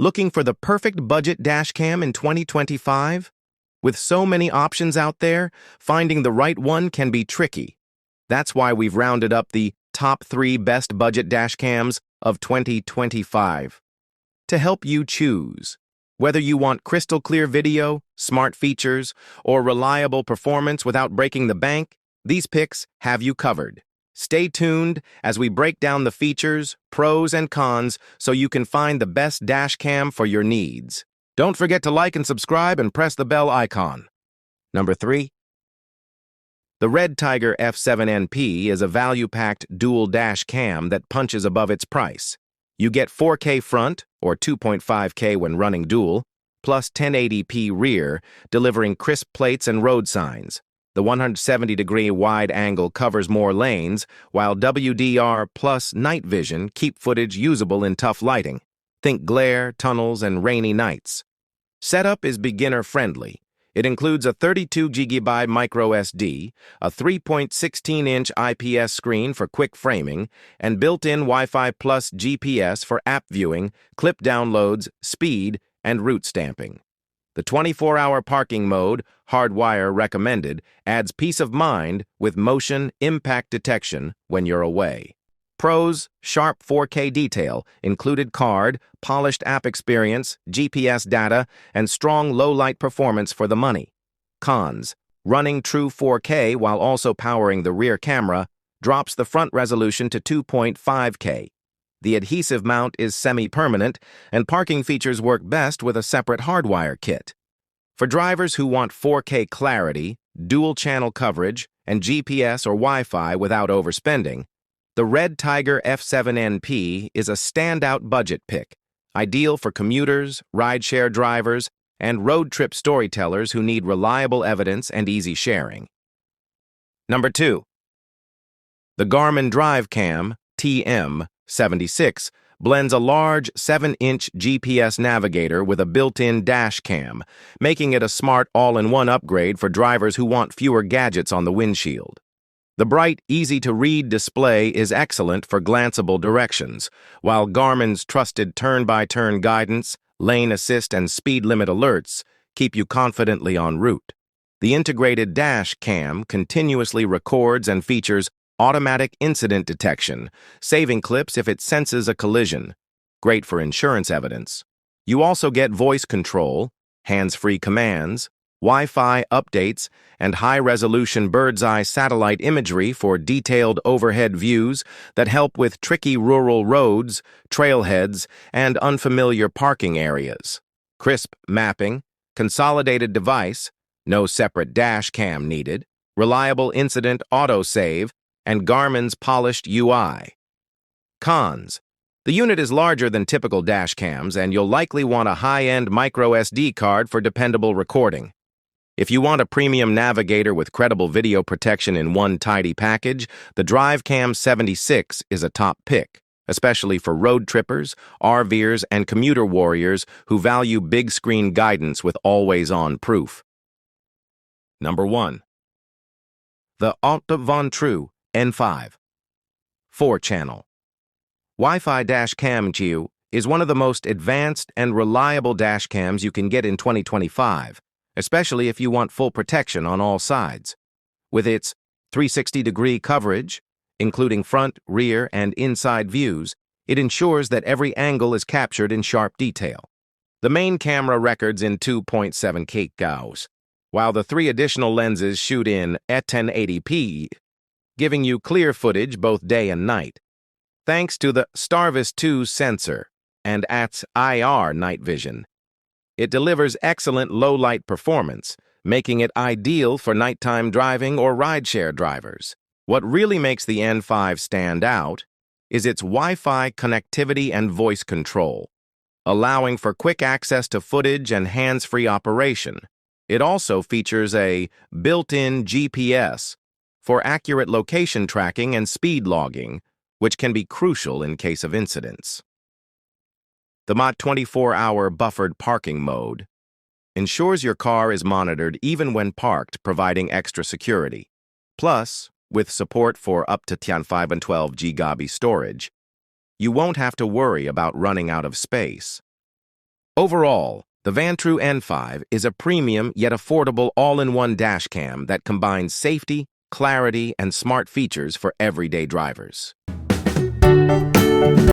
Looking for the perfect budget dashcam in 2025? With so many options out there, finding the right one can be tricky. That's why we've rounded up the top 3 best budget dashcams of 2025 to help you choose. Whether you want crystal clear video, smart features, or reliable performance without breaking the bank, these picks have you covered. Stay tuned as we break down the features, pros, and cons so you can find the best dashcam for your needs. Don't forget to like and subscribe and press the bell icon. Number 3. The Red Tiger F7NP is a value-packed dual dash cam that punches above its price. You get 4K front, or 2.5K when running dual, plus 1080p rear, delivering crisp plates and road signs. The 170-degree wide angle covers more lanes, while WDR plus night vision keep footage usable in tough lighting. Think glare, tunnels, and rainy nights. Setup is beginner-friendly. It includes a 32GB microSD, a 3.16-inch IPS screen for quick framing, and built-in Wi-Fi plus GPS for app viewing, clip downloads, speed, and route stamping. The 24-hour parking mode, hardwire recommended, adds peace of mind with motion impact detection when you're away. Pros: sharp 4K detail, included card, polished app experience, GPS data, and strong low-light performance for the money. Cons: running true 4K while also powering the rear camera drops the front resolution to 2.5K. The adhesive mount is semi-permanent, and parking features work best with a separate hardwire kit. For drivers who want 4K clarity, dual-channel coverage, and GPS or Wi-Fi without overspending, the Red Tiger F7NP is a standout budget pick, ideal for commuters, rideshare drivers, and road trip storytellers who need reliable evidence and easy sharing. Number 2. The Garmin DriveCam TM76 blends a large 7-inch GPS navigator with a built-in dash cam, making it a smart all-in-one upgrade for drivers who want fewer gadgets on the windshield. The bright, easy-to-read display is excellent for glanceable directions, while Garmin's trusted turn-by-turn guidance, lane assist, and speed limit alerts keep you confidently en route. The integrated dash cam continuously records and features automatic incident detection, saving clips if it senses a collision. Great for insurance evidence. You also get voice control, hands-free commands, Wi-Fi updates, and high-resolution bird's-eye satellite imagery for detailed overhead views that help with tricky rural roads, trailheads, and unfamiliar parking areas. Crisp mapping, consolidated device, no separate dash cam needed, reliable incident autosave, and Garmin's polished UI. Cons: the unit is larger than typical dash cams, and you'll likely want a high-end microSD card for dependable recording. If you want a premium navigator with credible video protection in one tidy package, the DriveCam 76 is a top pick, especially for road trippers, RVers, and commuter warriors who value big-screen guidance with always-on proof. Number 1. The Haute Von True N5 4-channel Wi-Fi dash cam Q is one of the most advanced and reliable dash cams you can get in 2025, especially if you want full protection on all sides. With its 360-degree coverage, including front, rear, and inside views, it ensures that every angle is captured in sharp detail. The main camera records in 2.7K Gauss, while the 3 additional lenses shoot in 1080p, giving you clear footage both day and night. Thanks to the Starvis 2 sensor and ATS IR night vision, it delivers excellent low-light performance, making it ideal for nighttime driving or rideshare drivers. What really makes the N5 stand out is its Wi-Fi connectivity and voice control, allowing for quick access to footage and hands-free operation. It also features a built-in GPS for accurate location tracking and speed logging, which can be crucial in case of incidents. The MOT 24-hour buffered parking mode ensures your car is monitored even when parked, providing extra security. Plus, with support for up to 5 and 12 GB storage, you won't have to worry about running out of space. Overall, the Vantrue N5 is a premium yet affordable all-in-one dashcam that combines safety, clarity, and smart features for everyday drivers.